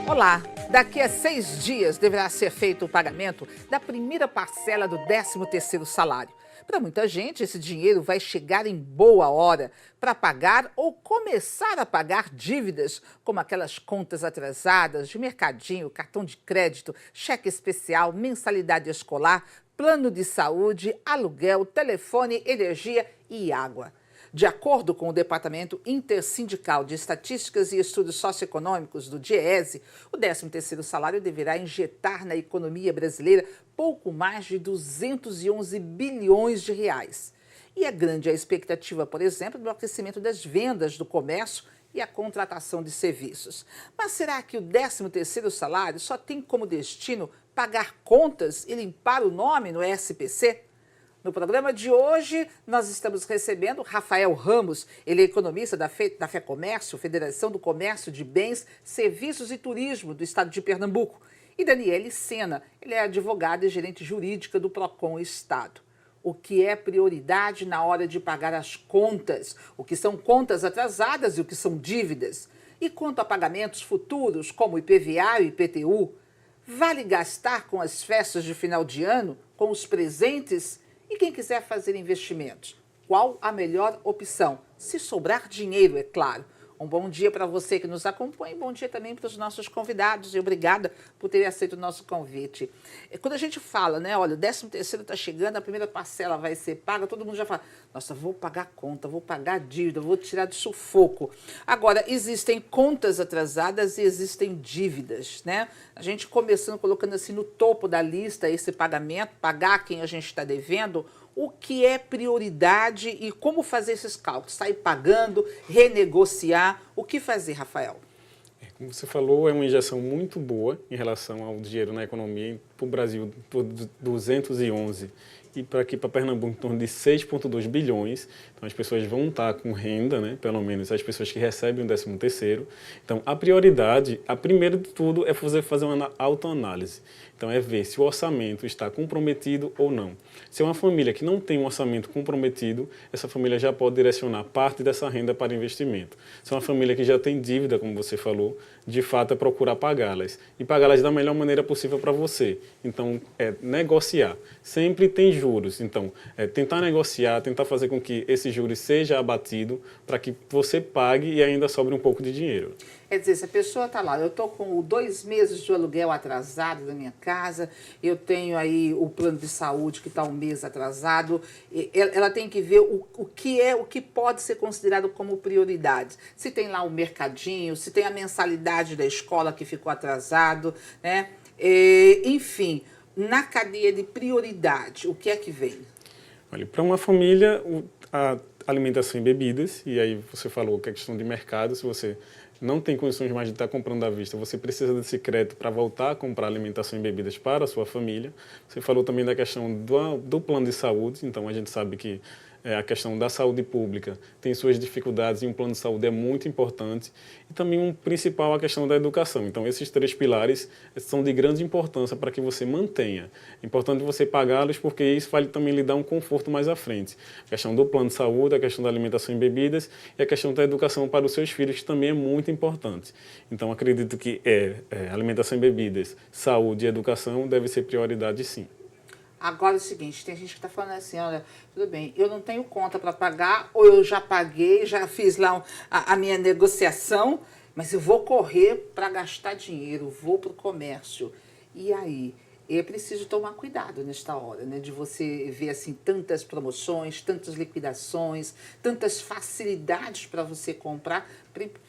Olá, daqui a 6 dias deverá ser feito o pagamento da primeira parcela do 13º salário. Para muita gente, esse dinheiro vai chegar em boa hora para pagar ou começar a pagar dívidas, como aquelas contas atrasadas de mercadinho, cartão de crédito, cheque especial, mensalidade escolar, plano de saúde, aluguel, telefone, energia e água. De acordo com o Departamento Intersindical de Estatísticas e Estudos Socioeconômicos do DIEESE, o 13º salário deverá injetar na economia brasileira pouco mais de 211 bilhões de reais. E é grande a expectativa, por exemplo, do crescimento das vendas do comércio e a contratação de serviços. Mas será que o 13º salário só tem como destino pagar contas e limpar o nome no SPC? No programa de hoje, nós estamos recebendo Rafael Ramos, ele é economista da FEComércio, Federação do Comércio de Bens, Serviços e Turismo do Estado de Pernambuco, e Daniele Sena, ele é advogada e gerente jurídica do Procon Estado. O que é prioridade na hora de pagar as contas? O que são contas atrasadas e o que são dívidas? E quanto a pagamentos futuros, como IPVA e IPTU? Vale gastar com as festas de final de ano, com os presentes? E quem quiser fazer investimentos, qual a melhor opção? Se sobrar dinheiro, é claro. Um bom dia para você que nos acompanha e bom dia também para os nossos convidados. E obrigada por terem aceito o nosso convite. Quando a gente fala, né, olha, o 13º está chegando, a primeira parcela vai ser paga, todo mundo já fala, nossa, vou pagar conta, vou pagar dívida, vou tirar de sufoco. Agora, existem contas atrasadas e existem dívidas, né? A gente começando, colocando assim no topo da lista esse pagamento, pagar quem a gente está devendo, o que é prioridade e como fazer esses cálculos? Sair pagando, renegociar, o que fazer, Rafael? Como você falou, é uma injeção muito boa em relação ao dinheiro na economia. Para o Brasil, por 211 e para aqui para Pernambuco, em torno de 6,2 bilhões. Então, as pessoas vão estar com renda, né? Pelo menos as pessoas que recebem o 13º. Então, a prioridade, a primeira de tudo, é fazer uma autoanálise. Então, é ver se o orçamento está comprometido ou não. Se é uma família que não tem um orçamento comprometido, essa família já pode direcionar parte dessa renda para investimento. Se é uma família que já tem dívida, como você falou, de fato é procurar pagá-las. E pagá-las da melhor maneira possível para você. Então, é negociar. Sempre tem juros. Então, tentar negociar, tentar fazer com que esse juros seja abatido para que você pague e ainda sobre um pouco de dinheiro. Quer dizer, se a pessoa está lá, eu estou com 2 meses de aluguel atrasado da minha casa, eu tenho aí o plano de saúde que está 1 mês atrasado, ela tem que ver o que pode ser considerado como prioridade. Se tem lá o mercadinho, se tem a mensalidade da escola que ficou atrasado, né? Enfim, na cadeia de prioridade, o que é que vem? Olha, para uma família, a alimentação e bebidas, e aí você falou que é questão de mercado, se você não tem condições mais de estar comprando à vista, você precisa desse crédito para voltar a comprar alimentação e bebidas para a sua família. Você falou também da questão do plano de saúde, então a gente sabe que a questão da saúde pública tem suas dificuldades e um plano de saúde é muito importante. E também um principal a questão da educação. Então esses 3 pilares são de grande importância para que você mantenha. É importante você pagá-los porque isso vai também lhe dar um conforto mais à frente. A questão do plano de saúde, a questão da alimentação e bebidas e a questão da educação para os seus filhos, que também é muito importante. Então acredito que alimentação e bebidas, saúde e educação deve ser prioridade sim. Agora é o seguinte, tem gente que está falando assim, olha, tudo bem, eu não tenho conta para pagar, ou eu já paguei, já fiz lá a minha negociação, mas eu vou correr para gastar dinheiro, vou para o comércio. E aí? É preciso tomar cuidado nesta hora, né? De você ver assim tantas promoções, tantas liquidações, tantas facilidades para você comprar,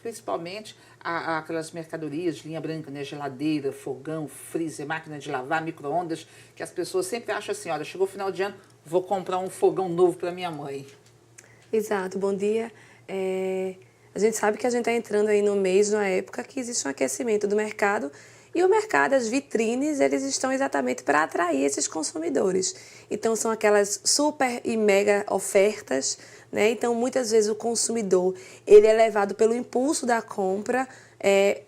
principalmente aquelas mercadorias de linha branca, né? Geladeira, fogão, freezer, máquina de lavar, micro-ondas, que as pessoas sempre acham assim, olha, chegou o final de ano, vou comprar um fogão novo para minha mãe. Exato, bom dia. A gente sabe que a gente está entrando aí no mês, numa época que existe um aquecimento do mercado. E o mercado, as vitrines, eles estão exatamente para atrair esses consumidores. Então, são aquelas super e mega ofertas, né? Então, muitas vezes o consumidor, ele é levado pelo impulso da compra,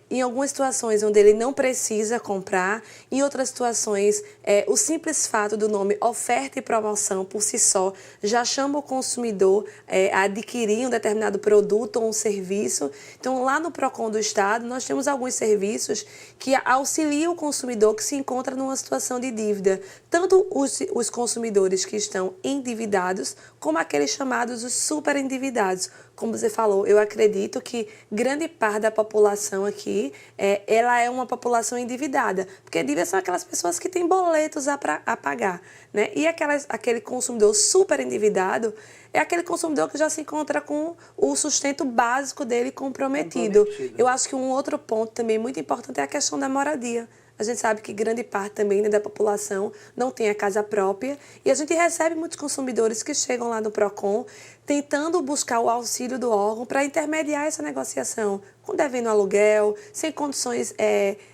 em algumas situações onde ele não precisa comprar, em outras situações, o simples fato do nome oferta e promoção por si só já chama o consumidor a adquirir um determinado produto ou um serviço. Então, lá no Procon do Estado, nós temos alguns serviços que auxiliam o consumidor que se encontra numa situação de dívida, tanto os consumidores que estão endividados, como aqueles chamados os superendividados. Como você falou, eu acredito que grande parte da população aqui, ela é uma população endividada, porque dívidas são aquelas pessoas que têm boletos a pagar, né? E aquele consumidor super endividado é aquele consumidor que já se encontra com o sustento básico dele comprometido. Eu acho que um outro ponto também muito importante é a questão da moradia. A gente sabe que grande parte também, né, da população não tem a casa própria e a gente recebe muitos consumidores que chegam lá no Procon tentando buscar o auxílio do órgão para intermediar essa negociação, com devendo aluguel, sem condições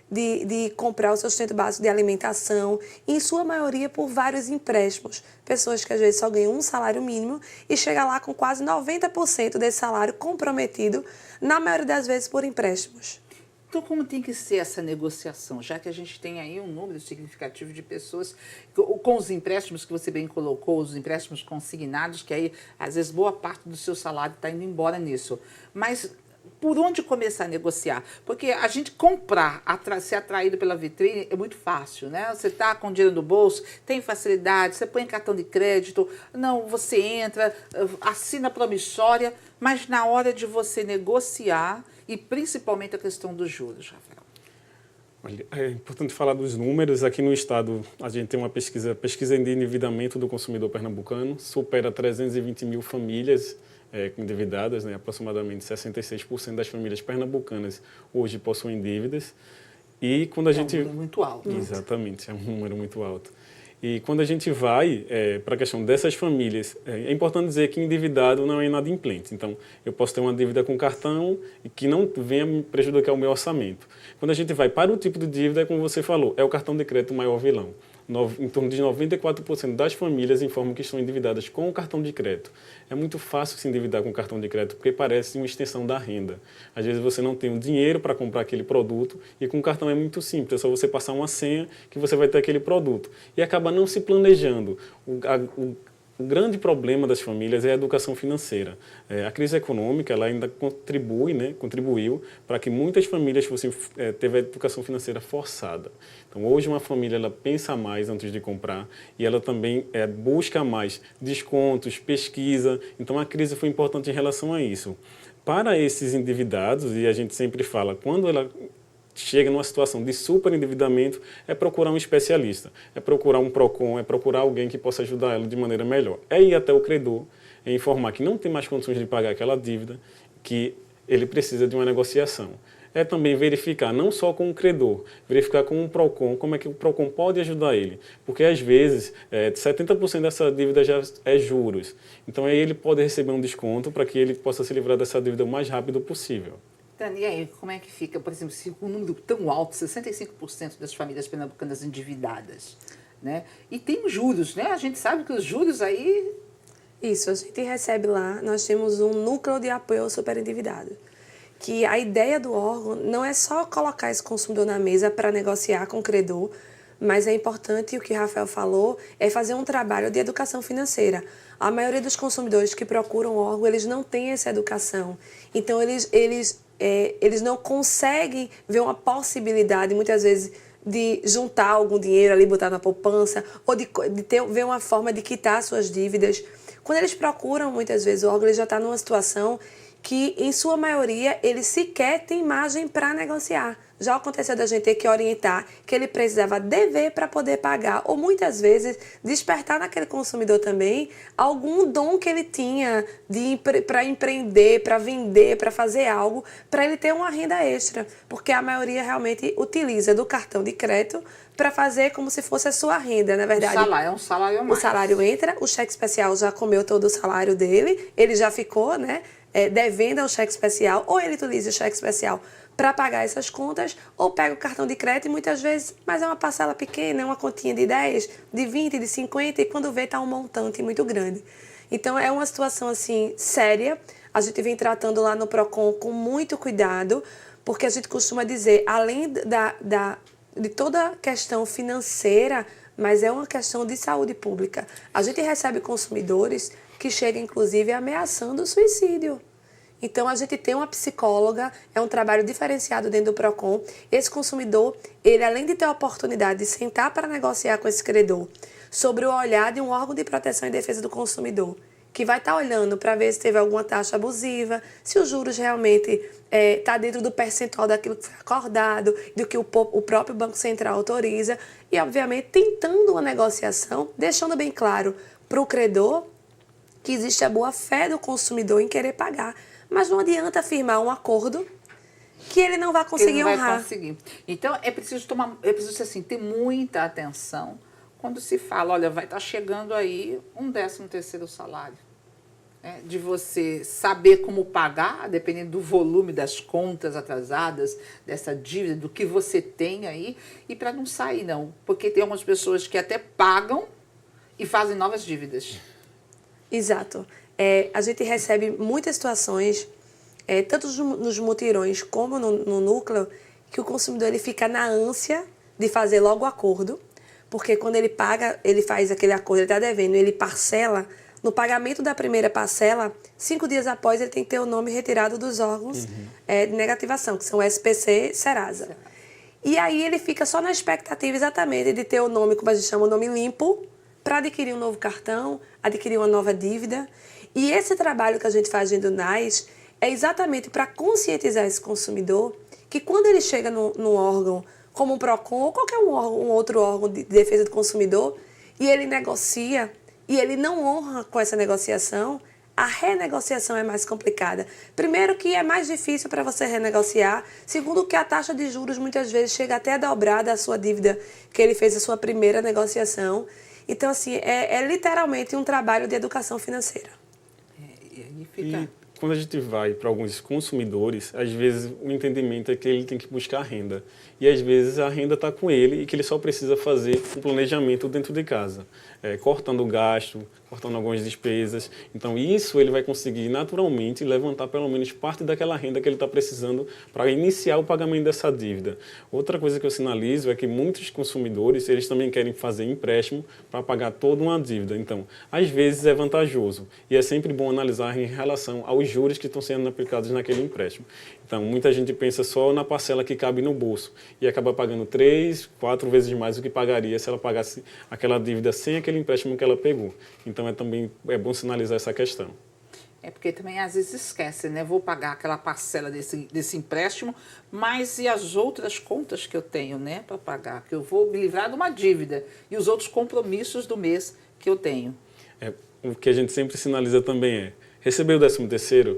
de comprar o seu sustento básico de alimentação, e em sua maioria por vários empréstimos. Pessoas que às vezes só ganham um salário mínimo e chegam lá com quase 90% desse salário comprometido, na maioria das vezes por empréstimos. Então, como tem que ser essa negociação, já que a gente tem aí um número significativo de pessoas com os empréstimos que você bem colocou, os empréstimos consignados, que aí, às vezes, boa parte do seu salário está indo embora nisso. Mas por onde começar a negociar? Porque a gente comprar, ser atraído pela vitrine é muito fácil, né? Você está com dinheiro no bolso, tem facilidade, você põe cartão de crédito, não, você entra, assina a promissória, mas na hora de você negociar, e principalmente a questão dos juros, Rafael. Olha, é importante falar dos números. Aqui no estado, a gente tem uma pesquisa de endividamento do consumidor pernambucano, supera 320 mil famílias endividadas, né? Aproximadamente 66% das famílias pernambucanas hoje possuem dívidas. E quando a gente... É um número muito alto. Exatamente, é um número muito alto. E quando a gente vai para a questão dessas famílias, é importante dizer que endividado não é inadimplente. Então, eu posso ter uma dívida com cartão e que não venha me prejudicar o meu orçamento. Quando a gente vai para o tipo de dívida, como você falou, é o cartão de crédito o maior vilão. Em torno de 94% das famílias informam que estão endividadas com o cartão de crédito. É muito fácil se endividar com o cartão de crédito porque parece uma extensão da renda. Às vezes você não tem o dinheiro para comprar aquele produto e com o cartão é muito simples, é só você passar uma senha que você vai ter aquele produto. E acaba não se planejando. O grande problema das famílias é a educação financeira. A crise econômica ela ainda contribuiu para que muitas famílias teve a educação financeira forçada. Então, hoje uma família ela pensa mais antes de comprar e ela também busca mais descontos, pesquisa. Então, a crise foi importante em relação a isso. Para esses endividados, e a gente sempre fala, quando ela chega numa situação de superendividamento, é procurar um especialista, é procurar um Procon, é procurar alguém que possa ajudar ela de maneira melhor. É ir até o credor, é informar que não tem mais condições de pagar aquela dívida, que ele precisa de uma negociação. É também verificar, não só com o credor, verificar com o Procon, como é que o Procon pode ajudar ele. Porque, às vezes, 70% dessa dívida já é juros. Então, aí ele pode receber um desconto para que ele possa se livrar dessa dívida o mais rápido possível. Dani, e aí, como é que fica, por exemplo, se um número tão alto, 65% das famílias pernambucanas endividadas, né? E tem juros, né? A gente sabe que os juros aí... Isso, a gente recebe lá, nós temos um núcleo de apoio ao superendividado, que a ideia do órgão não é só colocar esse consumidor na mesa para negociar com o credor, mas é importante, o que o Rafael falou, é fazer um trabalho de educação financeira. A maioria dos consumidores que procuram o órgão, eles não têm essa educação. Então, eles não conseguem ver uma possibilidade, muitas vezes, de juntar algum dinheiro ali, botar na poupança, ou de ver uma forma de quitar suas dívidas. Quando eles procuram, muitas vezes, o órgão ele já está numa situação que, em sua maioria, ele sequer tem margem para negociar. Já aconteceu da gente ter que orientar que ele precisava dever para poder pagar, ou muitas vezes despertar naquele consumidor também algum dom que ele tinha para empreender, para vender, para fazer algo, para ele ter uma renda extra, porque a maioria realmente utiliza do cartão de crédito para fazer como se fosse a sua renda, na verdade. É um salário a mais. O salário entra, o cheque especial já comeu todo o salário dele, ele já ficou, né, devendo ao cheque especial, ou ele utiliza o cheque especial para pagar essas contas, ou pega o cartão de crédito, muitas vezes, mas é uma parcela pequena, é uma continha de 10, de 20, de 50, e quando vê está um montante muito grande. Então, é uma situação assim séria. a gente vem tratando lá no PROCON com muito cuidado, porque a gente costuma dizer, além de toda a questão financeira, mas é uma questão de saúde pública. A gente recebe consumidores que chegam, inclusive, ameaçando o suicídio. Então, a gente tem uma psicóloga, é um trabalho diferenciado dentro do PROCON. Esse consumidor, ele além de ter a oportunidade de sentar para negociar com esse credor, sobre o olhar de um órgão de proteção e defesa do consumidor, que vai estar olhando para ver se teve alguma taxa abusiva, se os juros realmente está dentro do percentual daquilo que foi acordado, do que o próprio Banco Central autoriza, e, obviamente, tentando uma negociação, deixando bem claro para o credor que existe a boa-fé do consumidor em querer pagar. Mas não adianta firmar um acordo que ele não vai conseguir honrar. Vai conseguir. Então, é preciso assim, ter muita atenção quando se fala, olha, vai estar chegando aí um 13º salário. De você saber como pagar, dependendo do volume das contas atrasadas, dessa dívida, do que você tem aí, e para não sair, não. Porque tem algumas pessoas que até pagam e fazem novas dívidas. Exato. A gente recebe muitas situações, tanto nos mutirões como no núcleo, que o consumidor ele fica na ânsia de fazer logo o acordo, porque quando ele paga, ele faz aquele acordo, ele está devendo, ele parcela. No pagamento da primeira parcela, 5 dias após, ele tem que ter o nome retirado dos órgãos de negativação, que são SPC e Serasa. E aí ele fica só na expectativa exatamente de ter o nome, como a gente chama, o nome limpo, para adquirir um novo cartão, adquirir uma nova dívida. E esse trabalho que a gente faz dentro do NAS é exatamente para conscientizar esse consumidor que quando ele chega num órgão como um PROCON ou qualquer um outro órgão de defesa do consumidor e ele negocia e ele não honra com essa negociação, a renegociação é mais complicada. Primeiro que é mais difícil para você renegociar. Segundo que a taxa de juros muitas vezes chega até a dobrar da sua dívida que ele fez a sua primeira negociação. Então, assim, é literalmente um trabalho de educação financeira. E quando a gente vai para alguns consumidores, às vezes o entendimento é que ele tem que buscar renda. E às vezes a renda está com ele e que ele só precisa fazer um planejamento dentro de casa, cortando o gasto, cortando algumas despesas. Então isso ele vai conseguir naturalmente levantar pelo menos parte daquela renda que ele está precisando para iniciar o pagamento dessa dívida. Outra coisa que eu sinalizo é que muitos consumidores eles também querem fazer empréstimo para pagar toda uma dívida. Então, às vezes é vantajoso e é sempre bom analisar em relação aos juros que estão sendo aplicados naquele empréstimo. Então, muita gente pensa só na parcela que cabe no bolso e acaba pagando 3, 4 vezes mais do que pagaria se ela pagasse aquela dívida sem aquele empréstimo que ela pegou. Então, também é bom sinalizar essa questão. Porque também às vezes esquece, né? Vou pagar aquela parcela desse empréstimo, mas e as outras contas que eu tenho, né, para pagar? Que eu vou me livrar de uma dívida e os outros compromissos do mês que eu tenho. O que a gente sempre sinaliza também é, receber o 13º,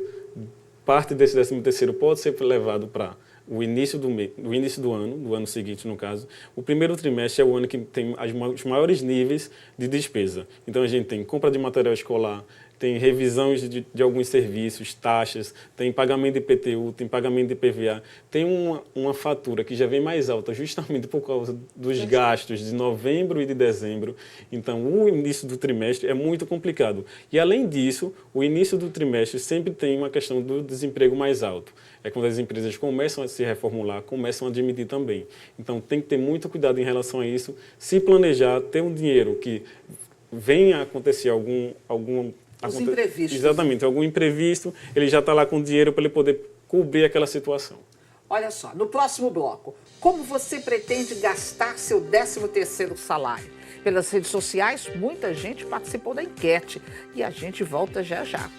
parte desse 13º pode ser levado para o início do ano, do ano seguinte, no caso. O primeiro trimestre é o ano que tem os maiores níveis de despesa. Então, a gente tem compra de material escolar, tem revisões de alguns serviços, taxas, tem pagamento de IPTU, tem pagamento de IPVA. Tem uma fatura que já vem mais alta justamente por causa dos gastos de novembro e de dezembro. Então, o início do trimestre é muito complicado. E, além disso, o início do trimestre sempre tem uma questão do desemprego mais alto. É quando as empresas começam a se reformular, começam a admitir também. Então, tem que ter muito cuidado em relação a isso, se planejar, ter um dinheiro que venha a acontecer os imprevistos. Exatamente, algum imprevisto, ele já está lá com dinheiro para ele poder cobrir aquela situação. Olha só, no próximo bloco, como você pretende gastar seu 13º salário? Pelas redes sociais, muita gente participou da enquete e a gente volta já já.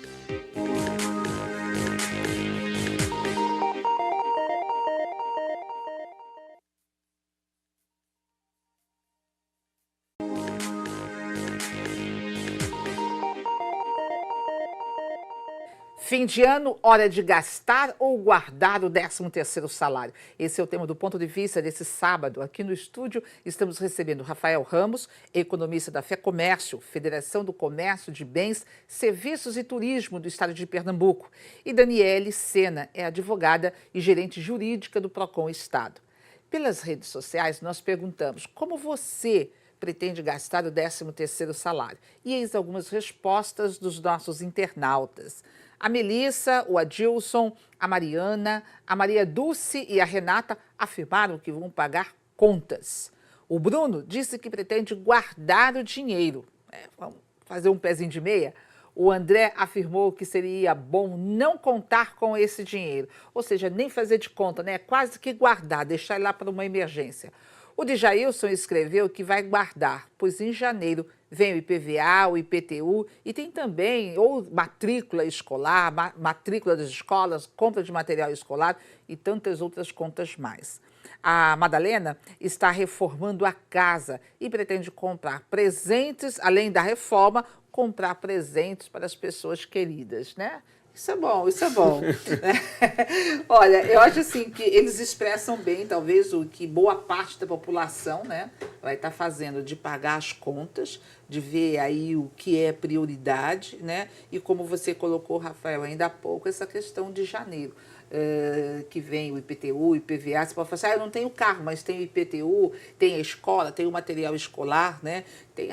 Fim de ano, hora de gastar ou guardar o 13º salário? Esse é o tema do Ponto de Vista desse sábado. Aqui no estúdio estamos recebendo Rafael Ramos, economista da FEComércio, Federação do Comércio de Bens, Serviços e Turismo do Estado de Pernambuco, e Daniele Sena, é advogada e gerente jurídica do PROCON Estado. Pelas redes sociais, nós perguntamos como você pretende gastar o 13º salário. E eis algumas respostas dos nossos internautas. A Melissa, o Adilson, a Mariana, a Maria Dulce e a Renata afirmaram que vão pagar contas. O Bruno disse que pretende guardar o dinheiro. Vamos fazer um pezinho de meia? O André afirmou que seria bom não contar com esse dinheiro, ou seja, nem fazer de conta, né? Quase que guardar, deixar ele lá para uma emergência. O Djailson escreveu que vai guardar, pois em janeiro vem o IPVA, o IPTU e tem também ou matrícula escolar, matrícula das escolas, compra de material escolar e tantas outras contas mais. A Madalena está reformando a casa e pretende comprar presentes, além da reforma, comprar presentes para as pessoas queridas, né? Isso é bom, isso é bom. Olha, eu acho assim que eles expressam bem, talvez, o que boa parte da população, né, vai estar fazendo, de pagar as contas, de ver aí o que é prioridade, né? E como você colocou, Rafael, ainda há pouco, essa questão de janeiro. Que vem o IPTU, o IPVA, você pode falar assim, eu não tenho carro, mas tem o IPTU, tem a escola, tem o material escolar, né? Tem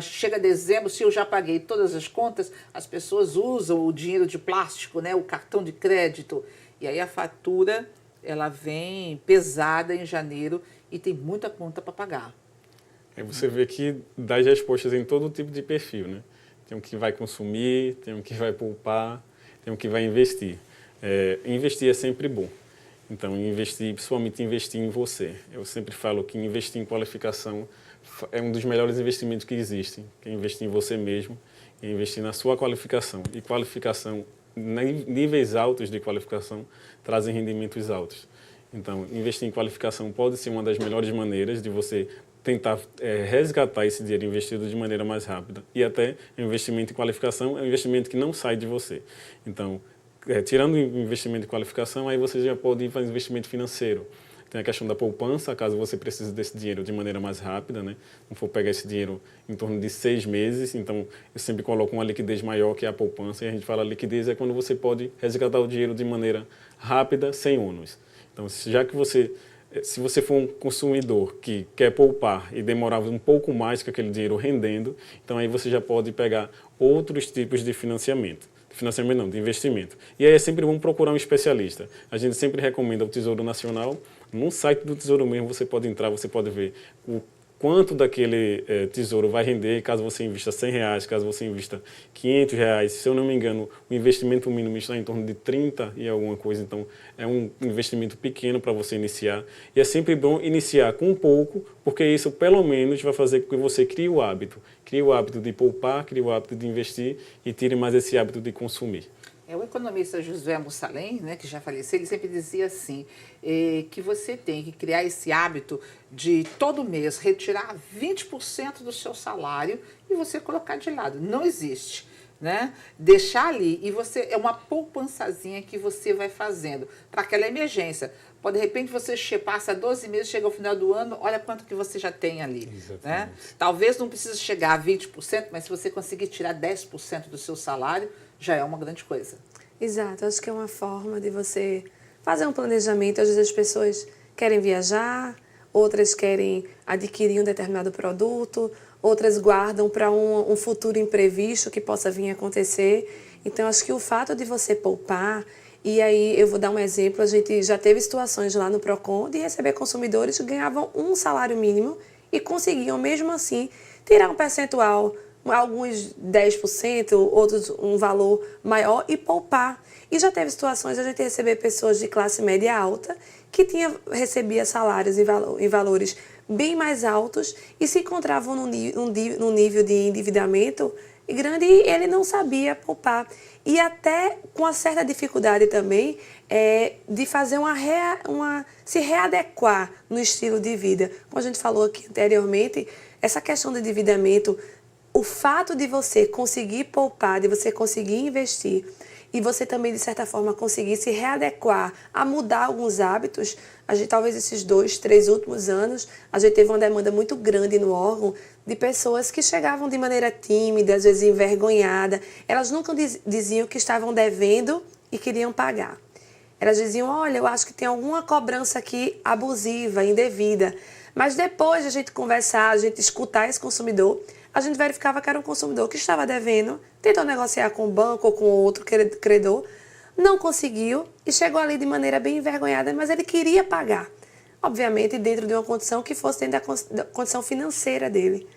chega dezembro, se eu já paguei todas as contas, as pessoas usam o dinheiro de plástico, né? O cartão de crédito, e aí a fatura, ela vem pesada em janeiro e tem muita conta para pagar. Aí você vê que dá as respostas em todo tipo de perfil, né? Tem um que vai consumir, tem um que vai poupar, tem um que vai investir. Investir é sempre bom. Então, principalmente investir em você. Eu sempre falo que investir em qualificação é um dos melhores investimentos que existem, que é investir em você mesmo, e investir na sua qualificação. E qualificação, níveis altos de qualificação, trazem rendimentos altos. Então, investir em qualificação pode ser uma das melhores maneiras de você tentar resgatar esse dinheiro investido de maneira mais rápida. E até o investimento em qualificação é um investimento que não sai de você. Então, tirando o investimento em qualificação, aí você já pode ir para investimento financeiro. Tem a questão da poupança, caso você precise desse dinheiro de maneira mais rápida, né? Não for pegar esse dinheiro em torno de 6 meses, então eu sempre coloco uma liquidez maior que a poupança, e a gente fala liquidez é quando você pode resgatar o dinheiro de maneira rápida, sem ônus. Então, já que se você for um consumidor que quer poupar e demorar um pouco mais que aquele dinheiro rendendo, então aí você já pode pegar outros tipos de financiamento. Financiamento não, de investimento. E aí é sempre bom procurar um especialista. A gente sempre recomenda o Tesouro Nacional. No site do Tesouro mesmo você pode entrar, você pode ver o quanto daquele tesouro vai render, caso você invista R$100, caso você invista R$500. Se eu não me engano, o investimento mínimo está em torno de 30 e alguma coisa. Então, é um investimento pequeno para você iniciar. E é sempre bom iniciar com um pouco, porque isso, pelo menos, vai fazer com que você crie o hábito. Crie o hábito de poupar, crie o hábito de investir e tire mais esse hábito de consumir. O economista José Mussalem, né, que já faleceu, ele sempre dizia assim, que você tem que criar esse hábito de todo mês retirar 20% do seu salário e você colocar de lado. Não existe, né? Deixar ali e você é uma poupançazinha que você vai fazendo para aquela emergência. Pode, de repente, você passa 12 meses, chega ao final do ano, olha quanto que você já tem ali. Né? Talvez não precise chegar a 20%, mas se você conseguir tirar 10% do seu salário, já é uma grande coisa. Exato, acho que é uma forma de você fazer um planejamento. Às vezes as pessoas querem viajar, outras querem adquirir um determinado produto, outras guardam para um futuro imprevisto que possa vir a acontecer. Então, acho que o fato de você poupar, e aí eu vou dar um exemplo, a gente já teve situações lá no Procon de receber consumidores que ganhavam um salário mínimo e conseguiam, mesmo assim, tirar um percentual, alguns 10%, outros um valor maior e poupar. E já teve situações de a gente receber pessoas de classe média alta que recebia salários em valores bem mais altos e se encontravam num nível de endividamento grande e ele não sabia poupar. E até com uma certa dificuldade também de fazer se readequar no estilo de vida. Como a gente falou aqui anteriormente, essa questão do endividamento, o fato de você conseguir poupar, de você conseguir investir e você também, de certa forma, conseguir se readequar a mudar alguns hábitos, talvez esses 2, 3 últimos anos, a gente teve uma demanda muito grande no órgão de pessoas que chegavam de maneira tímida, às vezes envergonhada. Elas nunca diziam que estavam devendo e queriam pagar. Elas diziam, olha, eu acho que tem alguma cobrança aqui abusiva, indevida. Mas depois de a gente conversar, a gente escutar esse consumidor, a gente verificava que era um consumidor que estava devendo, tentou negociar com o banco ou com outro credor, não conseguiu e chegou ali de maneira bem envergonhada, mas ele queria pagar. Obviamente, dentro de uma condição que fosse dentro da condição financeira dele.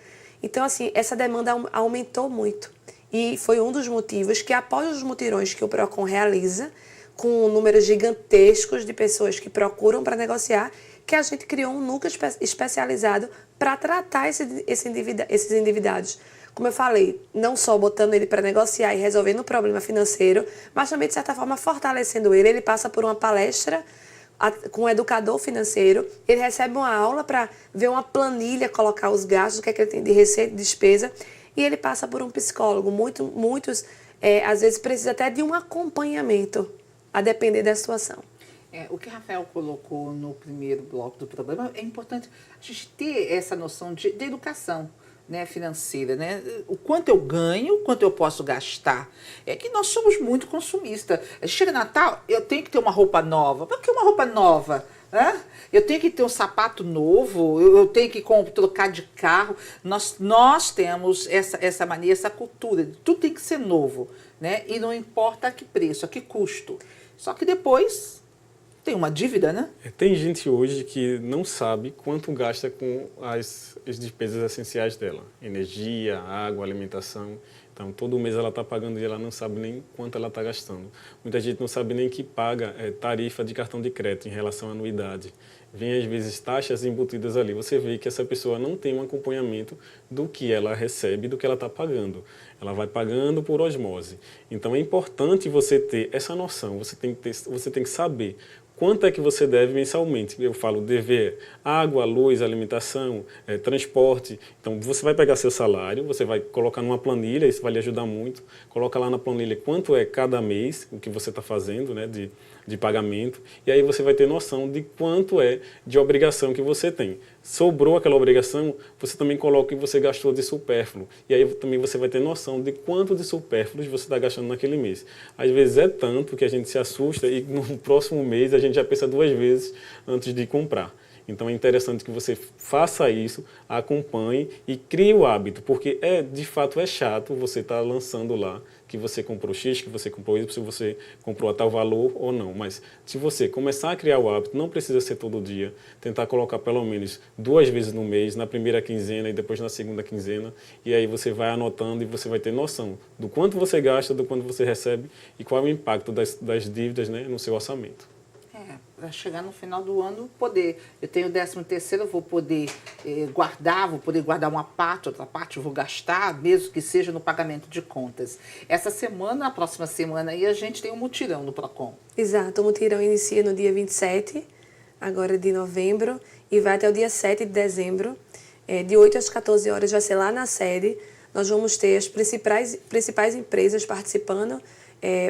Então, assim, essa demanda aumentou muito. E foi um dos motivos que, após os mutirões que o PROCON realiza, com números gigantescos de pessoas que procuram para negociar, que a gente criou um núcleo especializado para tratar esses endividados. Como eu falei, não só botando ele para negociar e resolvendo o problema financeiro, mas também, de certa forma, fortalecendo ele. Ele passa por uma palestra com um educador financeiro, ele recebe uma aula para ver uma planilha, colocar os gastos, o que é que ele tem de receita e despesa, e ele passa por um psicólogo. Muitos, às vezes, precisa até de um acompanhamento, a depender da situação. O que Rafael colocou no primeiro bloco do programa, é importante a gente ter essa noção de educação, né, financeira, né? O quanto eu ganho, o quanto eu posso gastar. É que nós somos muito consumistas. Chega Natal, eu tenho que ter uma roupa nova. Por que uma roupa nova? Eu tenho que ter um sapato novo, eu tenho que trocar de carro. Nós temos essa mania, essa cultura. Tudo tem que ser novo, né? E não importa a que preço, a que custo. Só que depois tem uma dívida, né? Tem gente hoje que não sabe quanto gasta com as despesas essenciais dela. Energia, água, alimentação. Então, todo mês ela está pagando e ela não sabe nem quanto ela está gastando. Muita gente não sabe nem que paga tarifa de cartão de crédito em relação à anuidade. Vem, às vezes, taxas embutidas ali. Você vê que essa pessoa não tem um acompanhamento do que ela recebe, do que ela está pagando. Ela vai pagando por osmose. Então, é importante você ter essa noção. Você tem que saber quanto é que você deve mensalmente. Eu falo dever água, luz, alimentação, transporte. Então, você vai pegar seu salário, você vai colocar numa planilha, isso vai lhe ajudar muito. Coloca lá na planilha quanto é cada mês, o que você está fazendo, né, de pagamento. E aí você vai ter noção de quanto é de obrigação que você tem. Sobrou aquela obrigação, você também coloca o que você gastou de supérfluo. E aí também você vai ter noção de quanto de supérfluos você está gastando naquele mês. Às vezes é tanto que a gente se assusta e no próximo mês a gente já pensa 2 vezes antes de comprar. Então é interessante que você faça isso, acompanhe e crie o hábito, porque de fato é chato você estar lançando lá que você comprou X, que você comprou Y, se você comprou a tal valor ou não. Mas se você começar a criar o hábito, não precisa ser todo dia, tentar colocar pelo menos 2 vezes no mês, na primeira quinzena e depois na segunda quinzena, e aí você vai anotando e você vai ter noção do quanto você gasta, do quanto você recebe e qual é o impacto das dívidas, né, no seu orçamento. Para chegar no final do ano, eu tenho o 13º, eu vou poder guardar uma parte, outra parte eu vou gastar, mesmo que seja no pagamento de contas. Essa semana, a próxima semana, aí a gente tem um mutirão no PROCON. Exato, o mutirão inicia no dia 27, agora de novembro, e vai até o dia 7 de dezembro. De 8 às 14 horas vai ser lá na sede. Nós vamos ter as principais empresas participando.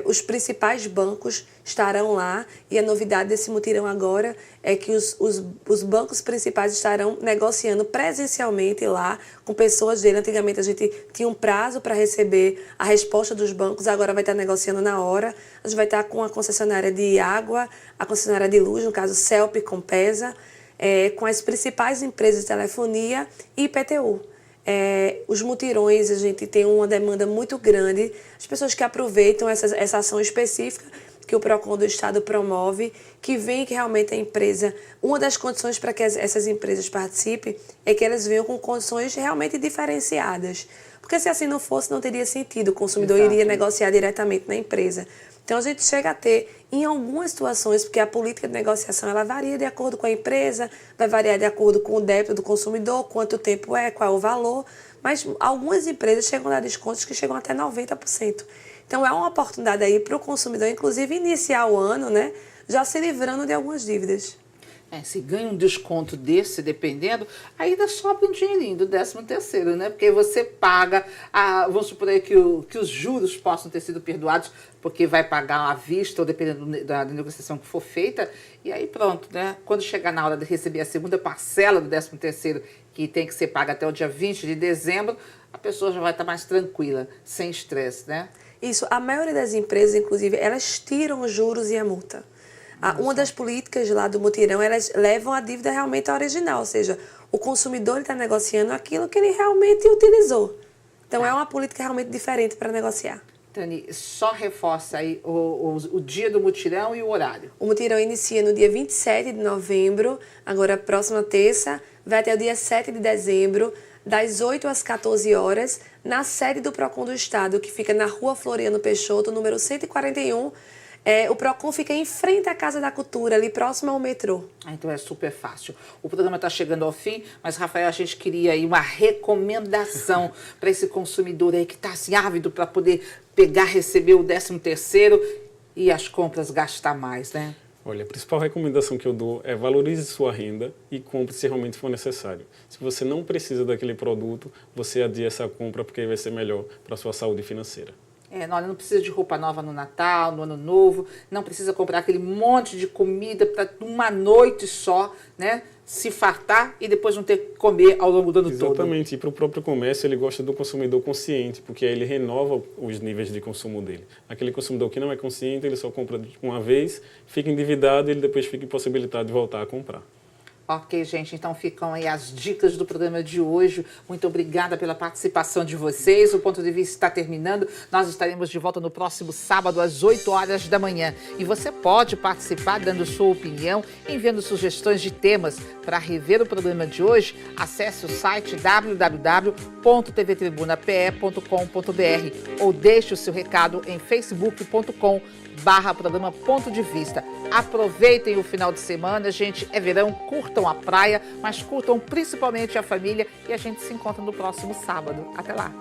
Os principais bancos estarão lá e a novidade desse mutirão agora é que os bancos principais estarão negociando presencialmente lá com pessoas dele. Antigamente a gente tinha um prazo para receber a resposta dos bancos, agora vai estar negociando na hora. A gente vai estar com a concessionária de água, a concessionária de luz, no caso Celp e Compesa, com as principais empresas de telefonia e IPTU. Os mutirões, a gente tem uma demanda muito grande, as pessoas que aproveitam essa ação específica que o PROCON do Estado promove, que vem que realmente a empresa, uma das condições para que essas empresas participem é que elas venham com condições realmente diferenciadas, porque se assim não fosse, não teria sentido, o consumidor iria negociar diretamente na empresa. Então, a gente chega a ter, em algumas situações, porque a política de negociação ela varia de acordo com a empresa, vai variar de acordo com o débito do consumidor, quanto tempo qual é o valor, mas algumas empresas chegam a dar descontos que chegam até 90%. Então, é uma oportunidade aí para o consumidor, inclusive, iniciar o ano, né, já se livrando de algumas dívidas. Se ganha um desconto desse, dependendo, ainda sobra um dinheirinho do 13º, né? Porque você paga, vamos supor aí que os juros possam ter sido perdoados, porque vai pagar à vista, ou dependendo da negociação que for feita, e aí pronto, né? Quando chegar na hora de receber a segunda parcela do 13º, que tem que ser paga até o dia 20 de dezembro, a pessoa já vai estar mais tranquila, sem estresse, né? Isso, a maioria das empresas, inclusive, elas tiram os juros e a multa. Uma das políticas lá do mutirão, elas levam a dívida realmente à original, ou seja, o consumidor está negociando aquilo que ele realmente utilizou. Então, é uma política realmente diferente para negociar. Tani, só reforça aí o dia do mutirão e o horário. O mutirão inicia no dia 27 de novembro, agora próxima terça, vai até o dia 7 de dezembro, das 8 às 14 horas, na sede do PROCON do Estado, que fica na Rua Floriano Peixoto, número 141. O PROCON fica em frente à Casa da Cultura, ali próximo ao metrô. Então é super fácil. O programa está chegando ao fim, mas, Rafael, a gente queria aí uma recomendação para esse consumidor aí que está assim, ávido para poder pegar, receber o 13º e as compras gastar mais, né? Olha, a principal recomendação que eu dou é valorize sua renda e compre se realmente for necessário. Se você não precisa daquele produto, você adia essa compra porque vai ser melhor para a sua saúde financeira. Não precisa de roupa nova no Natal, no Ano Novo, não precisa comprar aquele monte de comida para uma noite só, né? Se fartar e depois não ter que comer ao longo do ano todo. Exatamente, e para o próprio comércio ele gosta do consumidor consciente, porque aí ele renova os níveis de consumo dele. Aquele consumidor que não é consciente, ele só compra uma vez, fica endividado e ele depois fica impossibilitado de voltar a comprar. Ok, gente, então ficam aí as dicas do programa de hoje. Muito obrigada pela participação de vocês. O Ponto de Vista está terminando. Nós estaremos de volta no próximo sábado, às 8 horas da manhã. E você pode participar dando sua opinião, enviando sugestões de temas. Para rever o programa de hoje, acesse o site www.tvtribunape.com.br ou deixe o seu recado em facebook.com/programa Ponto de Vista. Aproveitem o final de semana, gente, é verão, curtam a praia, mas curtam principalmente a família e a gente se encontra no próximo sábado. Até lá!